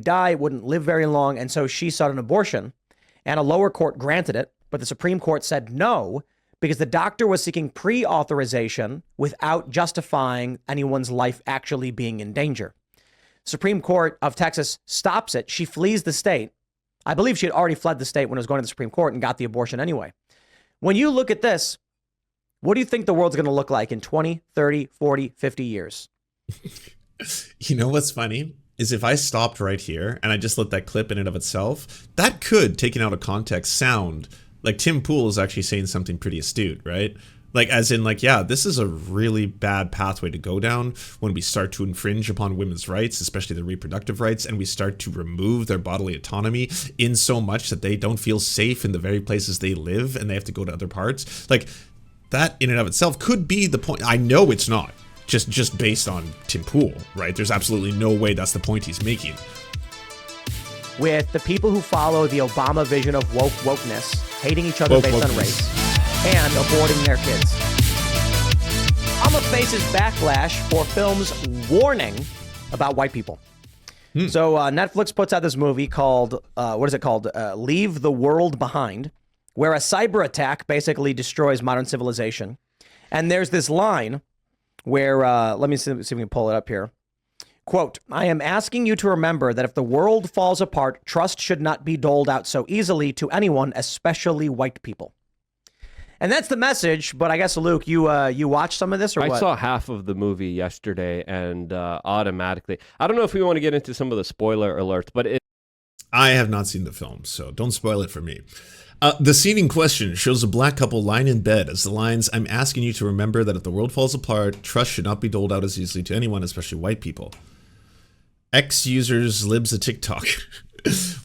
die, wouldn't live very long, and so she sought an abortion, and a lower court granted it, but the Supreme Court said no, because the doctor was seeking pre-authorization without justifying anyone's life actually being in danger. Supreme Court of Texas stops it. She flees the state. I believe she had already fled the state when it was going to the Supreme Court and got the abortion anyway. When you look at this, what do you think the world's going to look like in 20, 30, 40, 50 years? You know what's funny? Is if I stopped right here and I just let that clip in and of itself, that could, taken out of context, sound like Tim Pool is actually saying something pretty astute, right? Like, as in, like, yeah, this is a really bad pathway to go down when we start to infringe upon women's rights, especially their reproductive rights, and we start to remove their bodily autonomy in so much that they don't feel safe in the very places they live and they have to go to other parts. Like, that in and of itself could be the point. I know it's not. Just based on Tim Pool, right? There's absolutely no way that's the point he's making. With the people who follow the Obama vision of wokeness, hating each other based on race, and aborting their kids. Obama faces backlash for films warning about white people. So Netflix puts out this movie called, what is it called? Leave the World Behind, where a cyber attack basically destroys modern civilization. And there's this line where, let me see if we can pull it up here. Quote, I am asking you to remember that if the world falls apart, trust should not be doled out so easily to anyone, especially white people. And that's the message. But I guess, Luke, you watched some of this or what? I saw half of the movie yesterday and automatically, I don't know if we want to get into some of the spoiler alerts, but I have not seen the film, so don't spoil it for me. The scene in question shows a black couple lying in bed as the lines, I'm asking you to remember that if the world falls apart, trust should not be doled out as easily to anyone, especially white people. Ex-users libs a TikTok.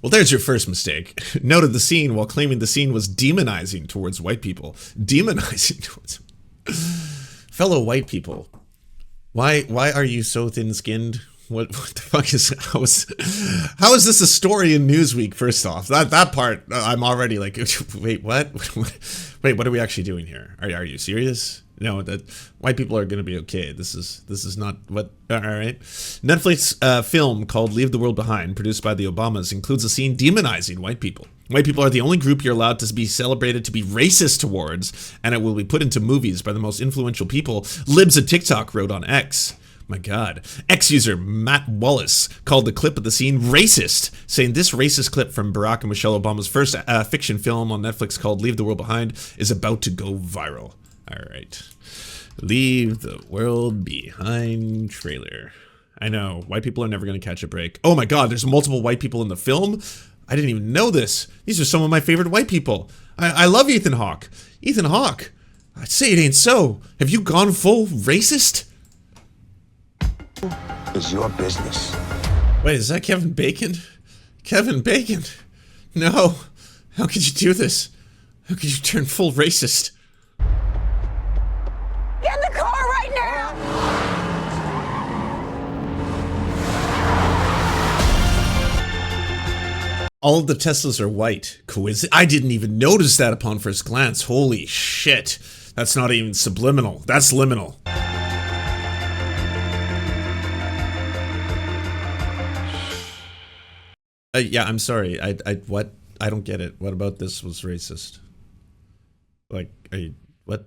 Well, there's your first mistake. Noted the scene while claiming the scene was demonizing towards white people. Demonizing towards fellow white people. Why are you so thin-skinned? What the fuck is how is this a story in Newsweek? First off, that part I'm already like, wait, what? Wait, what are we actually doing here? Are you serious? No, that white people are going to be okay. This is not what. All right. Netflix film called Leave the World Behind, produced by the Obamas, includes a scene demonizing white people. White people are the only group you're allowed to be celebrated to be racist towards, and it will be put into movies by the most influential people. Libs a TikTok wrote on X. My God. Ex-user Matt Wallace called the clip of the scene racist, saying this racist clip from Barack and Michelle Obama's first fiction film on Netflix called Leave the World Behind is about to go viral. All right. Leave the World Behind trailer. I know, white people are never going to catch a break. Oh my God, there's multiple white people in the film? I didn't even know this. These are some of my favorite white people. I love Ethan Hawke. Ethan Hawke. I'd say it ain't so. Have you gone full racist? Is your business. Wait, is that Kevin Bacon? Kevin Bacon? No. How could you do this? How could you turn full racist? Get in the car right now! All of the Teslas are white. Coincidence? I didn't even notice that upon first glance. Holy shit. That's not even subliminal. That's liminal. Yeah, I'm sorry. What? I don't get it. What about this was racist? Like, what?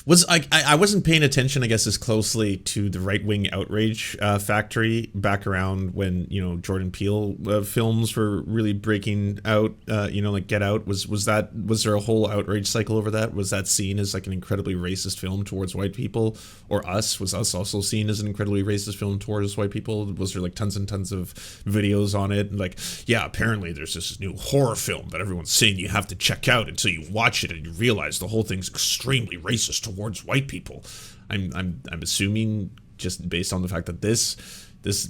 Was I wasn't paying attention, I guess, as closely to the right-wing outrage factory back around when, you know, Jordan Peele films were really breaking out, you know, like Get Out. Was there a whole outrage cycle over that? Was that seen as like an incredibly racist film towards white people? Or was Us also seen as an incredibly racist film towards white people? Was there like tons and tons of videos on it? And like, yeah, apparently there's this new horror film that everyone's saying you have to check out until you watch it and you realize the whole thing's extremely racist towards white people. I'm assuming, just based on the fact that this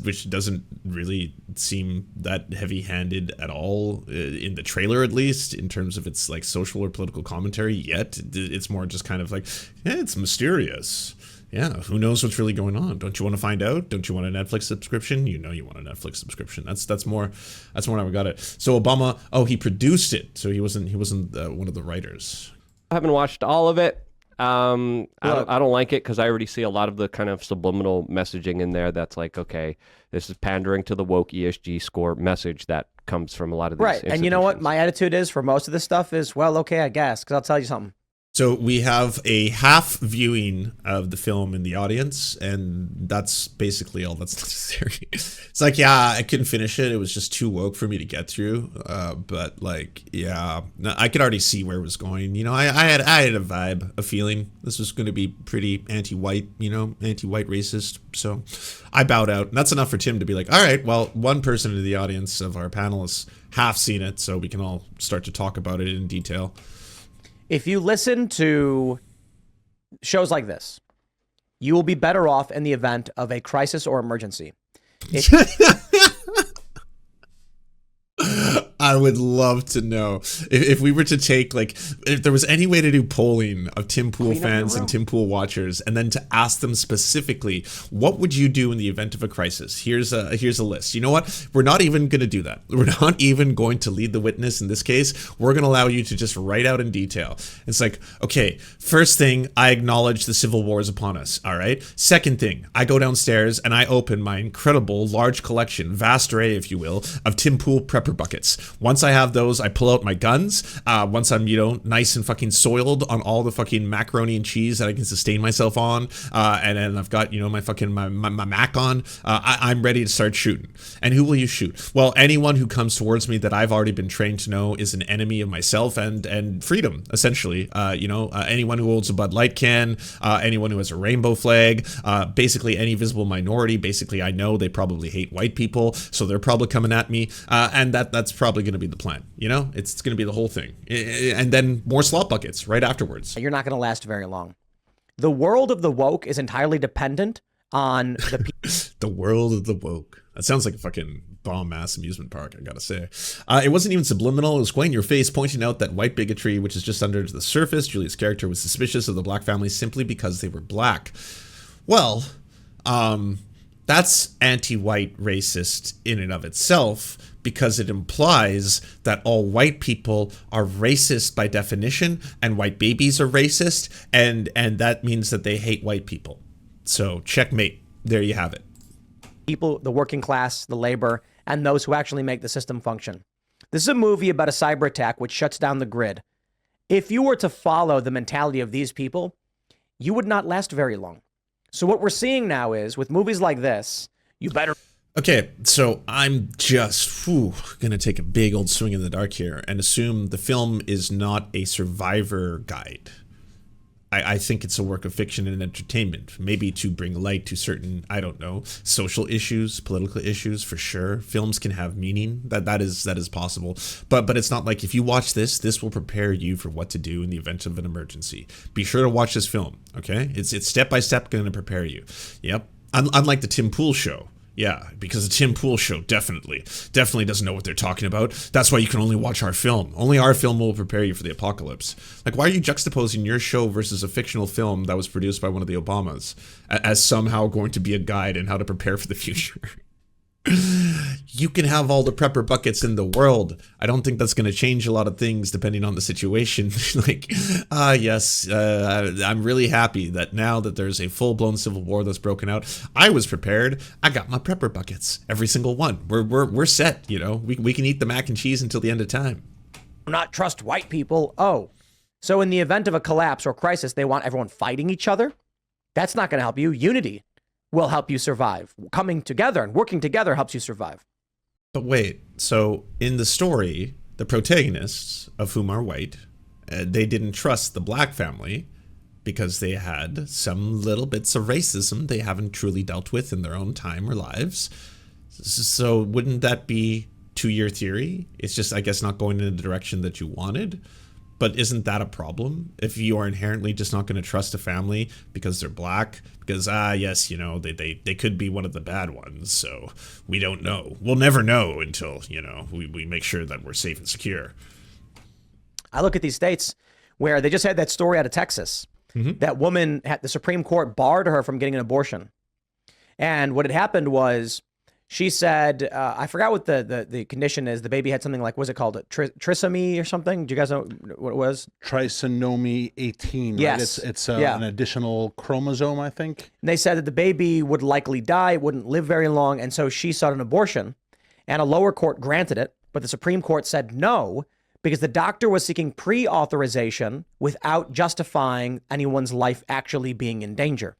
which doesn't really seem that heavy-handed at all in the trailer, at least in terms of its like social or political commentary yet. It's more just kind of like, yeah, it's mysterious. Yeah, who knows what's really going on? Don't you want to find out? Don't you want a Netflix subscription? You know you want a Netflix subscription. That's more how I got it. So Obama, he produced it, so he wasn't one of the writers. I haven't watched all of it. I don't like it because I already see a lot of the kind of subliminal messaging in there that's like, okay, this is pandering to the woke ESG score message that comes from a lot of these Right. And you know what my attitude is for most of this stuff is, well, okay, I guess, because I'll tell you something. So we have a half viewing of the film in the audience, and that's basically all that's necessary. It's like, yeah, I couldn't finish it. It was just too woke for me to get through. But like, yeah, I could already see where it was going. You know, I had a vibe, a feeling this was going to be pretty anti-white, you know, anti-white racist. So I bowed out. And that's enough for Tim to be like, all right, well, one person in the audience of our panelists half seen it, so we can all start to talk about it in detail. If you listen to shows like this, you will be better off in the event of a crisis or emergency. I would love to know if we were to take, like, if there was any way to do polling of Tim Pool fans and Tim Pool watchers, and then to ask them specifically, what would you do in the event of a crisis? Here's a list. You know what? We're not even going to do that. We're not even going to lead the witness in this case. We're going to allow you to just write out in detail. It's like, okay, first thing, I acknowledge the Civil War is upon us. All right. Second thing, I go downstairs and I open my incredible large collection, vast array, if you will, of Tim Pool prepper buckets. Once I have those, I pull out my guns. Once I'm, you know, nice and fucking soiled on all the fucking macaroni and cheese that I can sustain myself on, and then I've got, you know, my fucking my Mac on, I'm ready to start shooting. And who will you shoot? Well, anyone who comes towards me that I've already been trained to know is an enemy of myself and freedom, essentially. You know, anyone who holds a Bud Light can, anyone who has a rainbow flag, basically any visible minority. Basically, I know they probably hate white people, so they're probably coming at me, and that's probably going to be the plan. You know, it's going to be the whole thing, and then more slop buckets right afterwards. You're not going to last very long. The world of the woke is entirely dependent on the the world of the woke. That sounds like a fucking bomb-ass amusement park, I gotta say. It wasn't even subliminal. It was quite in your face, pointing out that white bigotry, which is just under the surface. Julia's character was suspicious of the black family simply because they were black. Well, that's anti-white racist in and of itself, because it implies that all white people are racist by definition, and white babies are racist, and that means that they hate white people. So checkmate. There you have it. people, the working class, the labor, and those who actually make the system function. This is a movie about a cyber attack which shuts down the grid. If you were to follow the mentality of these people, you would not last very long. So what we're seeing now is, with movies like this, you better... Okay, so I'm just gonna take a big old swing in the dark here and assume the film is not a survivor guide. I think it's a work of fiction and entertainment, maybe to bring light to certain, I don't know, social issues, political issues, for sure. Films can have meaning. That is possible. But it's not like, if you watch this will prepare you for what to do in the event of an emergency. Be sure to watch this film, okay? It's step by step going to prepare you. Yep. Unlike the Tim Pool show. Yeah, because the Tim Pool show definitely doesn't know what they're talking about. That's why you can only watch our film. Only our film will prepare you for the apocalypse. Like, why are you juxtaposing your show versus a fictional film that was produced by one of the Obamas as somehow going to be a guide in how to prepare for the future? You can have all the prepper buckets in the world. I don't think that's going to change a lot of things depending on the situation. I'm really happy that now that there's a full-blown civil war that's broken out, I was prepared. I got my prepper buckets, every single one. We're set, you know. We can eat the mac and cheese until the end of time. not trust white people. Oh, so in the event of a collapse or crisis, they want everyone fighting each other? That's not going to help you. Unity will help you survive. Coming together and working together helps you survive. But wait, so in the story, the protagonists, of whom are white, they didn't trust the black family because they had some little bits of racism they haven't truly dealt with in their own time or lives. So wouldn't that be, to your theory, it's just, I guess, not going in the direction that you wanted? But isn't that a problem if you are inherently just not going to trust a family because they're black? Because, yes, you know, they could be one of the bad ones, so we don't know. We'll never know until, you know, we make sure that we're safe and secure. I look at these states where they just had that story out of Texas. Mm-hmm. That woman, the Supreme Court barred her from getting an abortion. And what had happened was She said, I forgot what the condition is. The baby had something like, was it called trisomy or something? Do you guys know what it was? Trisomy 18. Right? Yes. It's an additional chromosome, I think. And they said that the baby would likely die, wouldn't live very long, and so she sought an abortion, and a lower court granted it, but the Supreme Court said no, because the doctor was seeking pre-authorization without justifying anyone's life actually being in danger.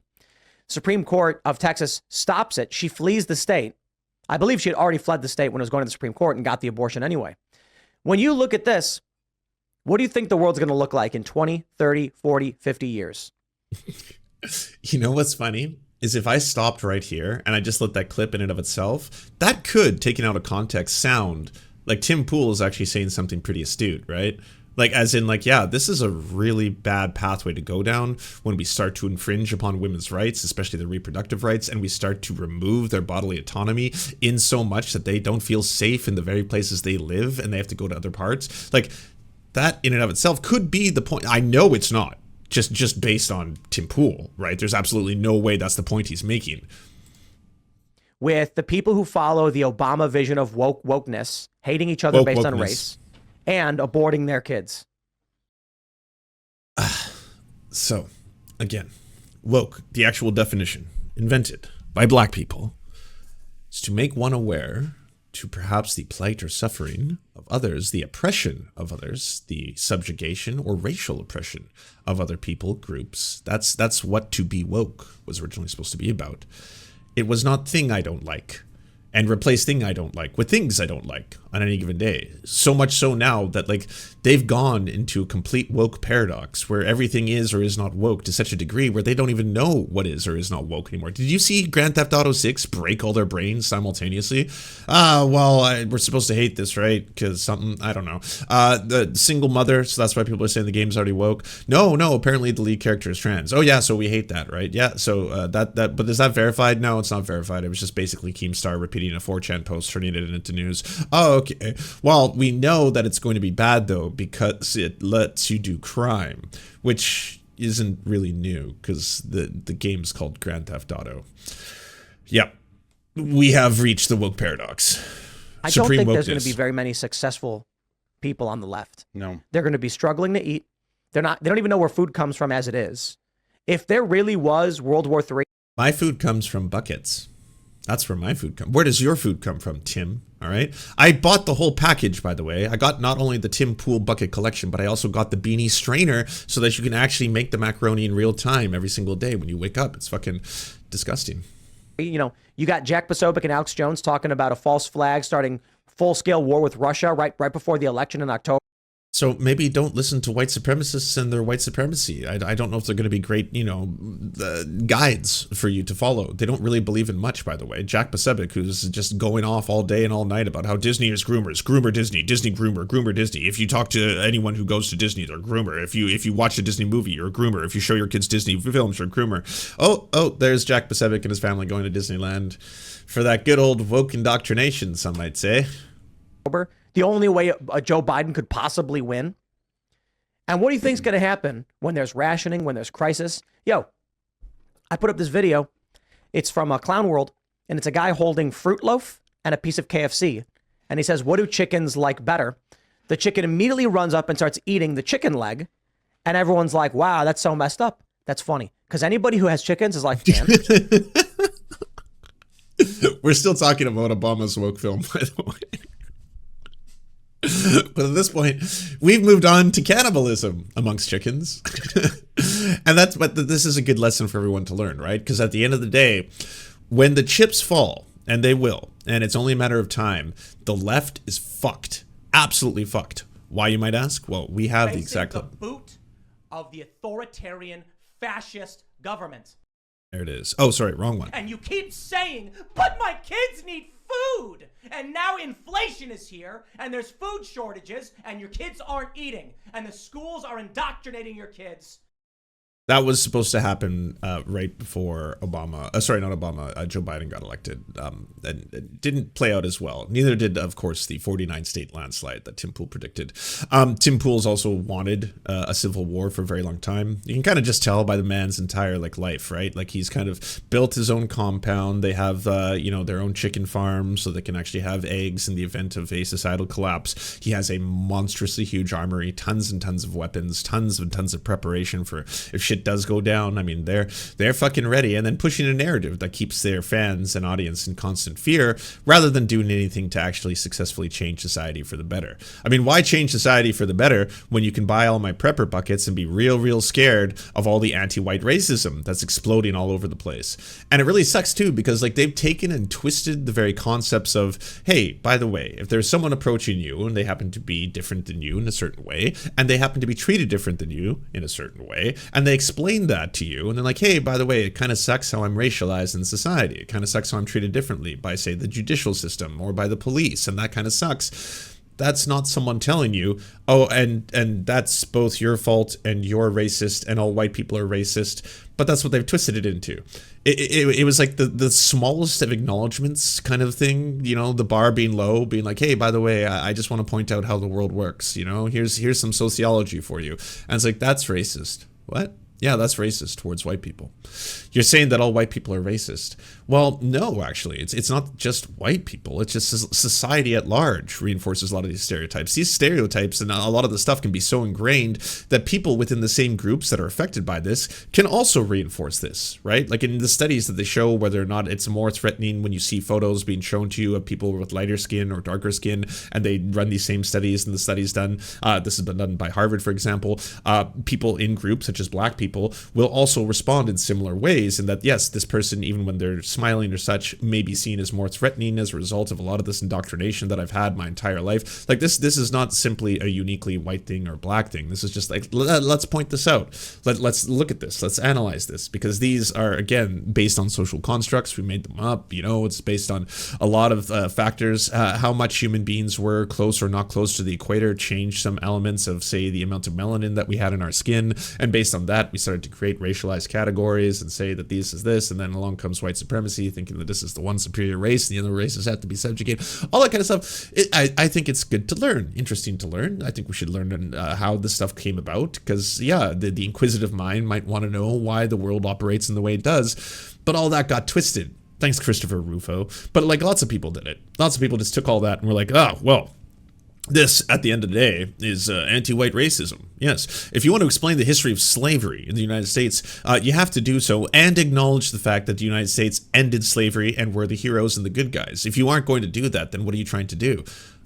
Supreme Court of Texas stops it. She flees the state. I believe she had already fled the state when it was going to the Supreme Court and got the abortion anyway. When you look at this, what do you think the world's going to look like in 20, 30, 40, 50 years? You know what's funny? Is if I stopped right here and I just let that clip in and of itself, that could, taken out of context, sound like Tim Pool is actually saying something pretty astute, right? Like, as in, like, yeah, this is a really bad pathway to go down when we start to infringe upon women's rights, especially their reproductive rights, and we start to remove their bodily autonomy in so much that they don't feel safe in the very places they live and they have to go to other parts. Like, that in and of itself could be the point. I know it's not, just based on Tim Pool, right? There's absolutely no way that's the point he's making. With the people who follow the Obama vision of wokeness, hating each other based on race, and aborting their kids. So, again, woke, the actual definition, invented by black people, is to make one aware to perhaps the plight or suffering of others, the oppression of others, the subjugation or racial oppression of other people, groups. That's what to be woke was originally supposed to be about. It was not thing I don't like, and replace thing I don't like with things I don't like on any given day. So much so now that, like, they've gone into a complete woke paradox where everything is or is not woke to such a degree where they don't even know what is or is not woke anymore. Did you see Grand Theft Auto 6 break all their brains simultaneously? We're supposed to hate this, right? Because something, I don't know. The single mother, so that's why people are saying the game's already woke. No, apparently the lead character is trans. Oh yeah, so we hate that, right? Yeah, so but is that verified? No, it's not verified. It was just basically Keemstar repeating a 4chan post, turning it into news. Oh, okay. Well, we know that it's going to be bad, though, because it lets you do crime, which isn't really new, because the game's called Grand Theft Auto. Yep. We have reached the woke paradox. I don't think there's going to be very many successful people on the left. No. They're going to be struggling to eat. They don't even know where food comes from as it is. If there really was World War III. My food comes from buckets. That's where my food comes. Where does your food come from, Tim? All right. I bought the whole package, by the way. I got not only the Tim Pool bucket collection, but I also got the beanie strainer so that you can actually make the macaroni in real time every single day when you wake up. It's fucking disgusting. You know, you got Jack Posobiec and Alex Jones talking about a false flag starting full-scale war with Russia right before the election in October. So maybe don't listen to white supremacists and their white supremacy. I don't know if they're going to be great, guides for you to follow. They don't really believe in much, by the way. Jack Posobiec, who's just going off all day and all night about how Disney is groomers, groomer Disney, Disney groomer, groomer Disney. If you talk to anyone who goes to Disney, they're groomer. If you watch a Disney movie, you're a groomer. If you show your kids Disney films, you're a groomer. Oh, there's Jack Posobiec and his family going to Disneyland for that good old woke indoctrination, some might say. The only way Joe Biden could possibly win. And what do you think's going to happen when there's rationing, when there's crisis? Yo, I put up this video. It's from Clown World, and it's a guy holding Fruit Loaf and a piece of KFC. And he says, what do chickens like better? The chicken immediately runs up and starts eating the chicken leg. And everyone's like, wow, that's so messed up. That's funny. Because anybody who has chickens is like, man. We're still talking about Obama's woke film, by the way. But at this point, we've moved on to cannibalism amongst chickens. But this is a good lesson for everyone to learn, right? Because at the end of the day, when the chips fall, and they will, and it's only a matter of time, the left is fucked. Absolutely fucked. Why, you might ask? Well, we have the exact... the boot of the authoritarian fascist government. There it is. Oh, sorry, wrong one. And you keep saying, but my kids need food. And now inflation is here, and there's food shortages, and your kids aren't eating, and the schools are indoctrinating your kids. That was supposed to happen right before Joe Biden got elected. And it didn't play out as well. Neither did, of course, the 49 state landslide that Tim Pool predicted. Tim Pool's also wanted a civil war for a very long time. You can kind of just tell by the man's entire life, right? Like he's kind of built his own compound. They have their own chicken farm so they can actually have eggs in the event of a societal collapse. He has a monstrously huge armory, tons and tons of weapons, tons and tons of preparation for if shit does go down. I mean, they're fucking ready, and then pushing a narrative that keeps their fans and audience in constant fear rather than doing anything to actually successfully change society for the better. I mean, why change society for the better when you can buy all my prepper buckets and be real scared of all the anti-white racism that's exploding all over the place? And it really sucks too, because they've taken and twisted the very concepts of, hey, by the way, if there's someone approaching you and they happen to be different than you in a certain way, and they happen to be treated different than you in a certain way, and they explain that to you, and they're like, hey, by the way, it kind of sucks how I'm racialized in society. It kind of sucks how I'm treated differently by, say, the judicial system or by the police, and that kind of sucks. That's not someone telling you, oh, and that's both your fault and you're racist and all white people are racist. But that's what they've twisted it into. It was like the smallest of acknowledgments kind of thing, the bar being low, being like, hey, by the way, I just want to point out how the world works. Here's some sociology for you. And it's like, that's racist. What? Yeah, that's racist towards white people. You're saying that all white people are racist. Well, no, actually. It's not just white people. It's just society at large reinforces a lot of these stereotypes. These stereotypes and a lot of the stuff can be so ingrained that people within the same groups that are affected by this can also reinforce this, right? Like in the studies that they show whether or not it's more threatening when you see photos being shown to you of people with lighter skin or darker skin, and they run these same studies, and the studies done, this has been done by Harvard, for example, people in groups such as black people will also respond in similar ways, and that yes, this person, even when they're smiling or such, may be seen as more threatening as a result of a lot of this indoctrination that I've had my entire life. Like this is not simply a uniquely white thing or black thing. This is just like, let's point this out. Let's look at this. Let's analyze this, because these are, again, based on social constructs. We made them up. It's based on a lot of factors. How much human beings were close or not close to the equator changed some elements of, say, the amount of melanin that we had in our skin, and based on that, we started to create racialized categories and say that this is this, and then along comes white supremacy, thinking that this is the one superior race and the other races have to be subjugated, all that kind of stuff. I think it's good to learn, interesting to learn. I think we should learn how this stuff came about, because yeah, the inquisitive mind might want to know why the world operates in the way it does, but all that got twisted. Thanks, Christopher Rufo. But lots of people did it. Lots of people just took all that and were like, oh, well, this, at the end of the day, is anti-white racism. Yes, if you want to explain the history of slavery in the United States, you have to do so and acknowledge the fact that the United States ended slavery and were the heroes and the good guys. If you aren't going to do that, then what are you trying to do?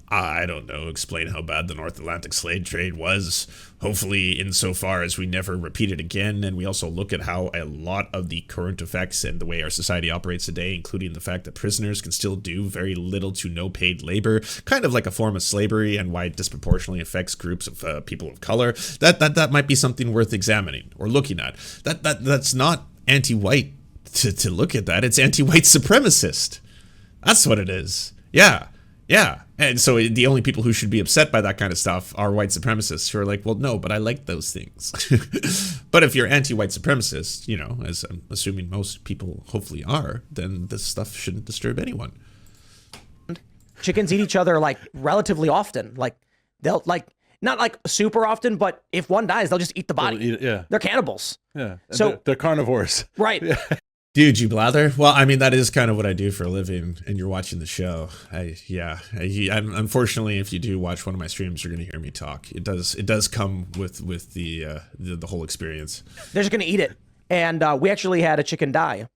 I don't know, explain how bad the North Atlantic slave trade was, hopefully insofar as we never repeat it again. And we also look at how a lot of the current effects and the way our society operates today, including the fact that prisoners can still do very little to no paid labor, kind of like a form of slavery, and why it disproportionately affects groups of people of color. That might be something worth examining or looking at. That's not anti-white to look at that. It's anti-white supremacist. That's what it is. Yeah. And so the only people who should be upset by that kind of stuff are white supremacists who are like, well, no, but I like those things. But if you're anti-white supremacist, as I'm assuming most people hopefully are, then this stuff shouldn't disturb anyone. Chickens eat each other relatively often. They'll not super often, but if one dies, they'll just eat the body. Yeah. They're cannibals. Yeah. So they're carnivores. Right. Yeah. Dude, you blather? Well, I mean, that is kind of what I do for a living, and you're watching the show. Unfortunately, if you do watch one of my streams, you're going to hear me talk. It does come with the whole experience. They're just going to eat it. And we actually had a chicken die.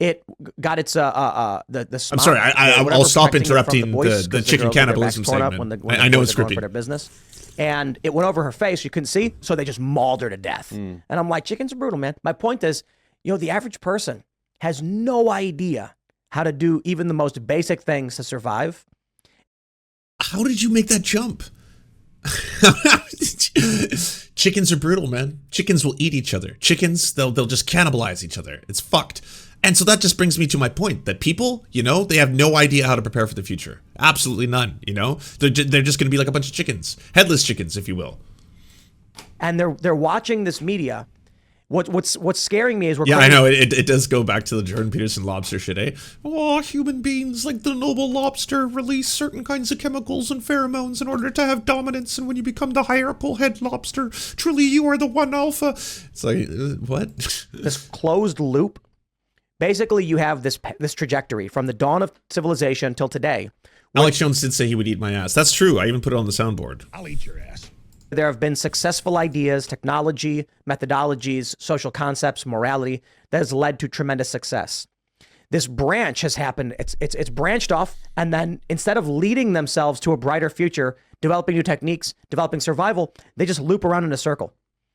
It got its the I'm sorry, I'll stop interrupting the chicken cannibalism segment. I know it's scripted. For their business. And it went over her face. You couldn't see, so they just mauled her to death. And I'm like, chickens are brutal, man. My point is, the average person has no idea how to do even the most basic things to survive. How did you make that jump? Chickens are brutal, man. Chickens will eat each other. Chickens, they'll just cannibalize each other. It's fucked. And so that just brings me to my point that people, they have no idea how to prepare for the future. Absolutely none, They're just going to be like a bunch of chickens. Headless chickens, if you will. And they're watching this media What's scaring me is we're Yeah, I know. It does go back to the Jordan Peterson lobster shit, eh? Oh, human beings like the noble lobster release certain kinds of chemicals and pheromones in order to have dominance, and when you become the hierarchical head lobster, truly you are the one alpha. It's like, what? This closed loop. Basically, you have this trajectory from the dawn of civilization till today. Alex Jones did say he would eat my ass. That's true. I even put it on the soundboard. I'll eat your ass. There have been successful ideas, technology, methodologies, social concepts, morality that has led to tremendous success. This branch has happened. It's branched off, and then instead of leading themselves to a brighter future, developing new techniques, developing survival, they just loop around in a circle.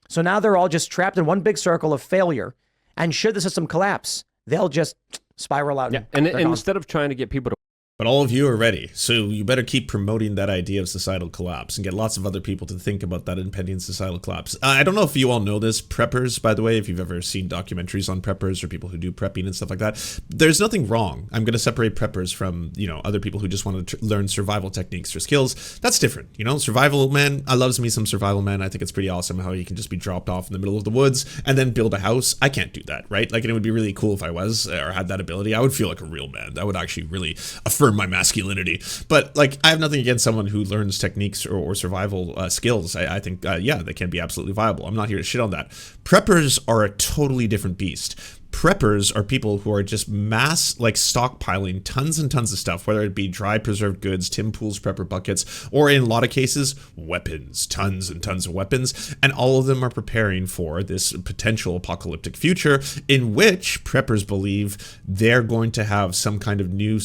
So now they're all just trapped in one big circle of failure. And should the system collapse, they'll just spiral out. Yeah, and instead of trying to get people to But all of you are ready, so you better keep promoting that idea of societal collapse and get lots of other people to think about that impending societal collapse. I don't know if you all know this, preppers, by the way, if you've ever seen documentaries on preppers or people who do prepping and stuff like that, there's nothing wrong. I'm going to separate preppers from, other people who just want to learn survival techniques or skills. That's different, survival man. I loves me some survival man. I think it's pretty awesome how you can just be dropped off in the middle of the woods and then build a house. I can't do that, right? Like, and it would be really cool if I was or had that ability. I would feel like a real man. That would actually really affirm my masculinity. But like, I have nothing against someone who learns techniques or survival skills. I think, they can be absolutely viable. I'm not here to shit on that. Preppers are a totally different beast. Preppers are people who are just stockpiling tons and tons of stuff, whether it be dry preserved goods, Tim Pool's prepper buckets, or in a lot of cases, weapons, tons and tons of weapons. And all of them are preparing for this potential apocalyptic future in which preppers believe they're going to have some kind of new,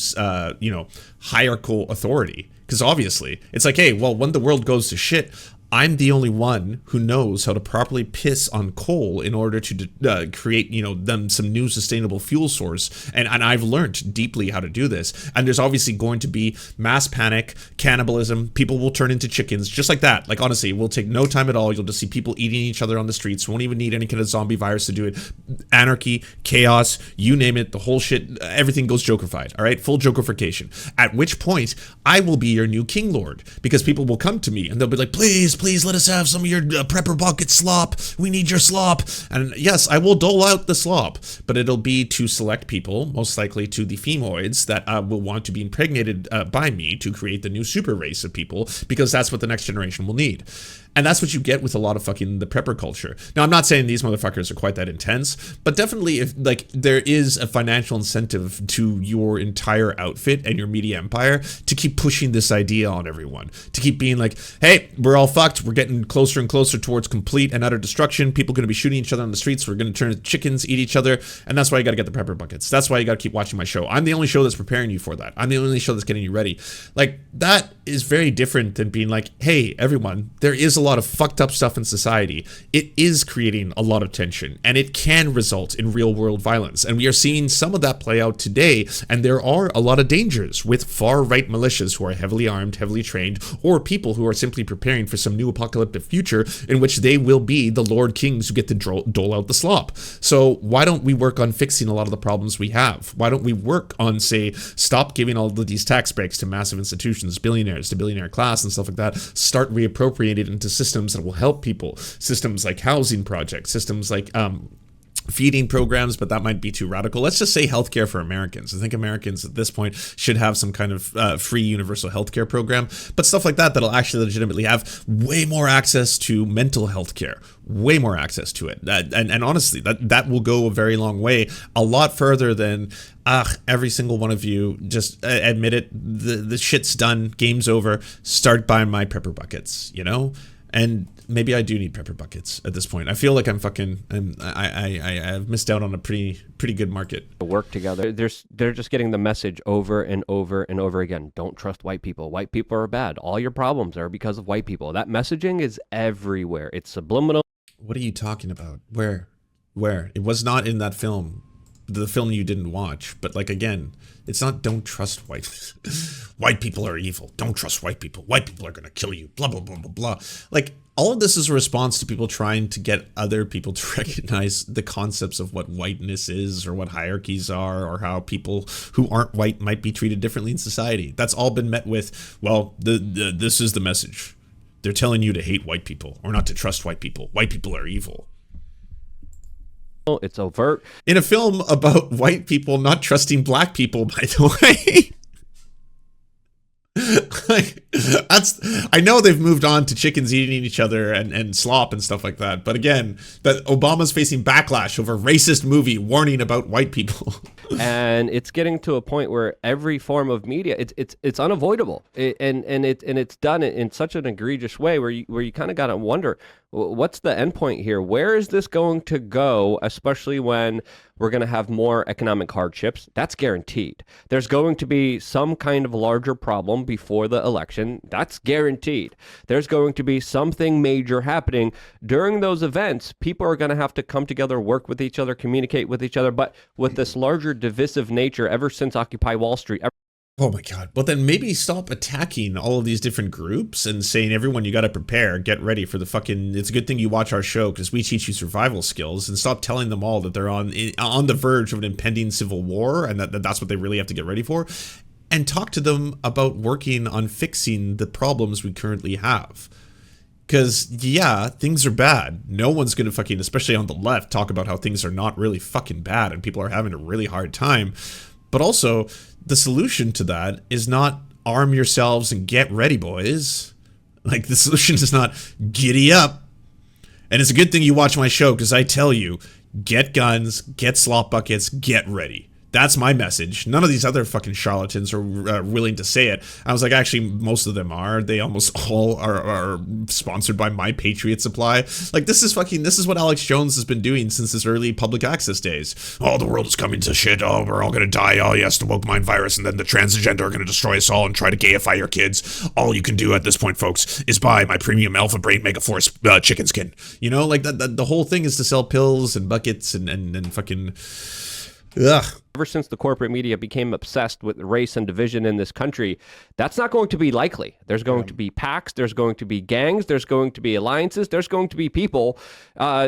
hierarchical authority. Because obviously, it's like, hey, well, when the world goes to shit, I'm the only one who knows how to properly piss on coal in order to create, them some new sustainable fuel source. And I've learned deeply how to do this. And there's obviously going to be mass panic, cannibalism. People will turn into chickens just like that. Like, honestly, it will take no time at all. You'll just see people eating each other on the streets. Won't even need any kind of zombie virus to do it. Anarchy, chaos, you name it, the whole shit, everything goes Jokerfied. All right. Full Jokerification. At which point I will be your new king lord, because people will come to me and they'll be like, please let us have some of your prepper bucket slop. We need your slop. And yes, I will dole out the slop, but it'll be to select people, most likely to the femoids that will want to be impregnated by me to create the new super race of people, because that's what the next generation will need. And that's what you get with a lot of fucking the prepper culture. Now, I'm not saying these motherfuckers are quite that intense, but definitely if there is a financial incentive to your entire outfit and your media empire to keep pushing this idea on everyone, to keep being like, hey, we're all fucked. We're getting closer and closer towards complete and utter destruction. People are going to be shooting each other on the streets. We're going to turn into chickens, eat each other. And that's why you got to get the prepper buckets. That's why you got to keep watching my show. I'm the only show that's preparing you for that. I'm the only show that's getting you ready. Like, that is very different than being like, hey, everyone, there is a lot of fucked up stuff in society. It is creating a lot of tension, and it can result in real world violence. And we are seeing some of that play out today. And there are a lot of dangers with far right militias who are heavily armed, heavily trained, or people who are simply preparing for some new apocalyptic future in which they will be the Lord Kings who get to dole out the slop. So why don't we work on fixing a lot of the problems we have? Why don't we work on, say, stop giving all of these tax breaks to massive institutions, billionaires, to billionaire class and stuff like that, start reappropriating it into systems that will help people, systems like housing projects, systems like feeding programs, but that might be too radical. Let's just say healthcare for Americans. I think Americans at this point should have some kind of free universal healthcare program, but stuff like that that'll actually legitimately have way more access to mental health care, way more access to it. And honestly, that will go a very long way, a lot further than every single one of you just admit it, the shit's done, game's over, start buying my prepper buckets, And maybe I do need prepper buckets at this point. I feel like I've missed out on a pretty good market. work together. They're just getting the message over and over and over again. Don't trust white people. White people are bad. All your problems are because of white people. That messaging is everywhere. It's subliminal. What are you talking about? Where? It was not in that film. The film you didn't watch, but again, it's not don't trust white people are evil. Don't trust white people. White people are going to kill you. Blah, blah, blah, blah, blah. All of this is a response to people trying to get other people to recognize the concepts of what whiteness is or what hierarchies are or how people who aren't white might be treated differently in society. That's all been met with, well, this is the message. They're telling you to hate white people or not to trust white people. White people are evil. It's overt. In a film about white people not trusting black people, by the way. Like, I know they've moved on to chickens eating each other and slop and stuff like that, but again, that Obama's facing backlash over racist movie warning about white people. And it's getting to a point where every form of media, it's unavoidable, and it's done in such an egregious way where you kind of got to wonder, what's the end point here? Where is this going to go? Especially when we're going to have more economic hardships. That's guaranteed. There's going to be some kind of larger problem before the election. That's guaranteed. There's going to be something major happening during those events. People are going to have to come together, work with each other, communicate with each other. But with this larger divisive nature, ever since Occupy Wall Street. Oh my God. But then maybe stop attacking all of these different groups and saying, everyone, you got to prepare, get ready for the fucking, it's a good thing you watch our show because we teach you survival skills, and stop telling them all that they're on the verge of an impending civil war and that's what they really have to get ready for. And talk to them about working on fixing the problems we currently have. Because, yeah, things are bad. No one's going to fucking, especially on the left, talk about how things are not really fucking bad and people are having a really hard time. But also, the solution to that is not arm yourselves and get ready, boys. Like, the solution is not giddy up. And it's a good thing you watch my show, because I tell you, get guns, get slop buckets, get ready. That's my message. None of these other fucking charlatans are willing to say it. I was like, actually, most of them are. They almost all are sponsored by My Patriot Supply. Like, this is what Alex Jones has been doing since his early public access days. Oh, the world is coming to shit. Oh, we're all going to die. Oh, yes, the woke mind virus. And then the transgender are going to destroy us all and try to gayify your kids. All you can do at this point, folks, is buy my premium Alpha Brain Megaforce chicken skin. You know, like the whole thing is to sell pills and buckets and fucking... Ugh. Ever since the corporate media became obsessed with race and division in this country, that's not going to be likely. There's going to be packs, there's going to be gangs, there's going to be alliances, there's going to be people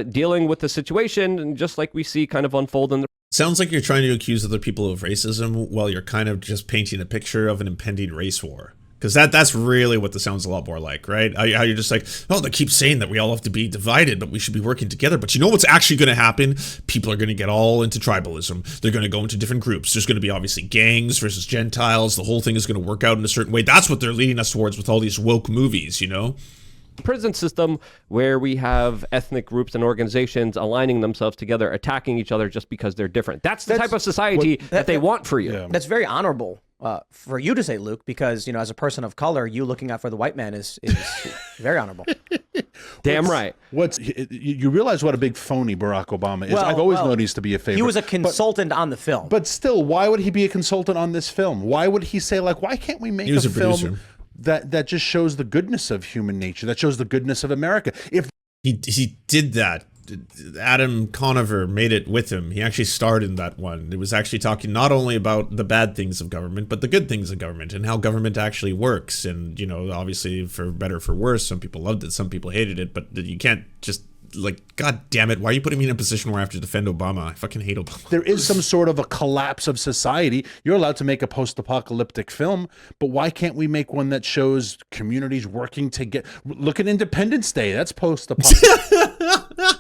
dealing with the situation, just like we see kind of unfold in the... Sounds like you're trying to accuse other people of racism while you're kind of just painting a picture of an impending race war. Because that's really what this sounds a lot more like, right? How you're just like, oh, they keep saying that we all have to be divided, but we should be working together. But you know what's actually going to happen? People are going to get all into tribalism. They're going to go into different groups. There's going to be obviously gangs versus Gentiles. The whole thing is going to work out in a certain way. That's what they're leading us towards with all these woke movies, you know? Prison system where we have ethnic groups and organizations aligning themselves together, attacking each other just because they're different. That's the type of society that they want for you. Yeah. That's very honorable for you to say, Luke, because, you know, as a person of color, you looking out for the white man is very honorable. Damn right. You realize what a big phony Barack Obama is. I've always known he's to be a favorite. He was a consultant on the film. But still, why would he be a consultant on this film? Why would he say, like, why can't we make a film producer that just shows the goodness of human nature, that shows the goodness of America? If he did that. Adam Conover made it with him. He actually starred in that one. It was actually talking not only about the bad things of government, but the good things of government and how government actually works. And, you know, obviously for better or for worse, some people loved it, some people hated it, but you can't just, like, God damn it, why are you putting me in a position where I have to defend Obama? I fucking hate Obama. there is some sort of a collapse of society, you're allowed to make a post-apocalyptic film, but why can't we make one that shows communities working together? Look at Independence Day. That's post-apocalyptic.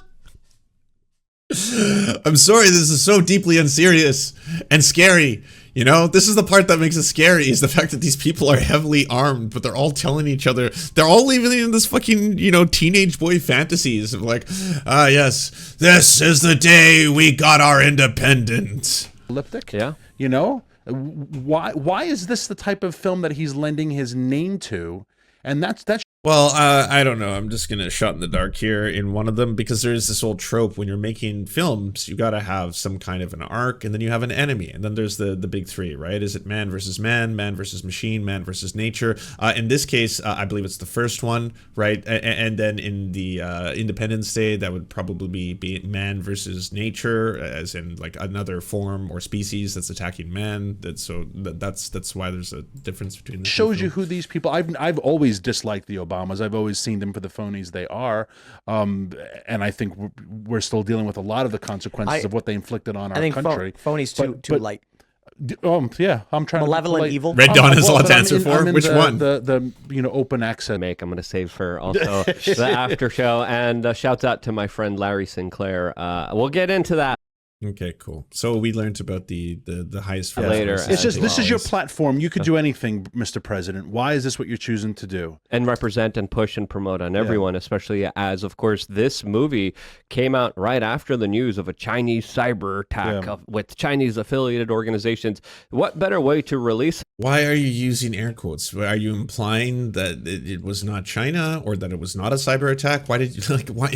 I'm sorry, this is so deeply unserious and scary. You know, this is the part that makes it scary, is the fact that these people are heavily armed, but they're all telling each other, they're all living in this fucking, you know, teenage boy fantasies of like, yes, this is the day we got our independence. Yeah. You know, why is this the type of film that he's lending his name to? And that's Well, I don't know. I'm just going to shot in the dark here in one of them, because there's this old trope when you're making films, you got to have some kind of an arc, and then you have an enemy. And then there's the big three, right? Is it man versus man, man versus machine, man versus nature? In this case, I believe it's the first one, right? And then in the Independence Day, that would probably be man versus nature, as in like another form or species that's attacking man. That's why there's a difference between the shows you who these people. I've always disliked the Obamas. I've always seen them for the phonies they are, and I think we're still dealing with a lot of the consequences of what they inflicted on our country. Phonies too light. Yeah, I'm trying Malevolent to evil. Red Dawn is a lot but to I'm answer in- for. I'm in Which the, one? The open access. I'm going to save for also the after show. And shouts out to my friend Larry Sinclair. We'll get into that. Okay, cool. So we learned about the highest Yeah, later. voices. It's just this is your Voices. platform. You could do anything, Mr. President. Why is this what you're choosing to do? And represent and push and promote on everyone, especially as, of course, this movie came out right after the news of a Chinese cyber attack with Chinese affiliated organizations. What better way to release? Why are you using air quotes? Are you implying that it was not China or that it was not a cyber attack? Why did you why?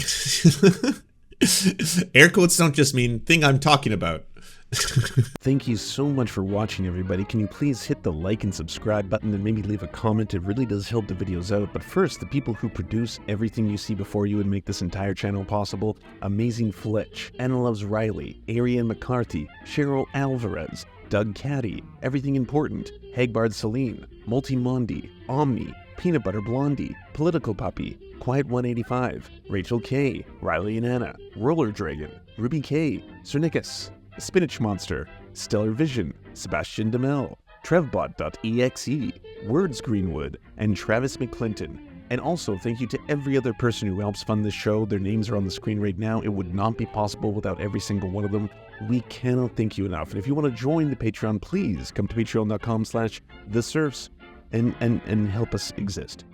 Air quotes don't just mean thing I'm talking about. Thank you so much for watching, everybody. Can you please hit the like and subscribe button and maybe leave a comment? It really does help the videos out. But first, the people who produce everything you see before you and make this entire channel possible: Amazing Fletch, Anna Loves Riley, Ariane McCarthy, Cheryl Alvarez, Doug Caddy, Everything Important, Hagbard Celine, Multimondi, Omni, Peanut Butter Blondie, Political Puppy, Quiet 185, Rachel K, Riley and Anna, Roller Dragon, Ruby K, Cernicus, Spinach Monster, Stellar Vision, Sebastian DeMel, Trevbot.exe, Words Greenwood, and Travis McClinton. And also, thank you to every other person who helps fund this show. Their names are on the screen right now. It would not be possible without every single one of them. We cannot thank you enough. And if you want to join the Patreon, please come to patreon.com/theserfs and help us exist.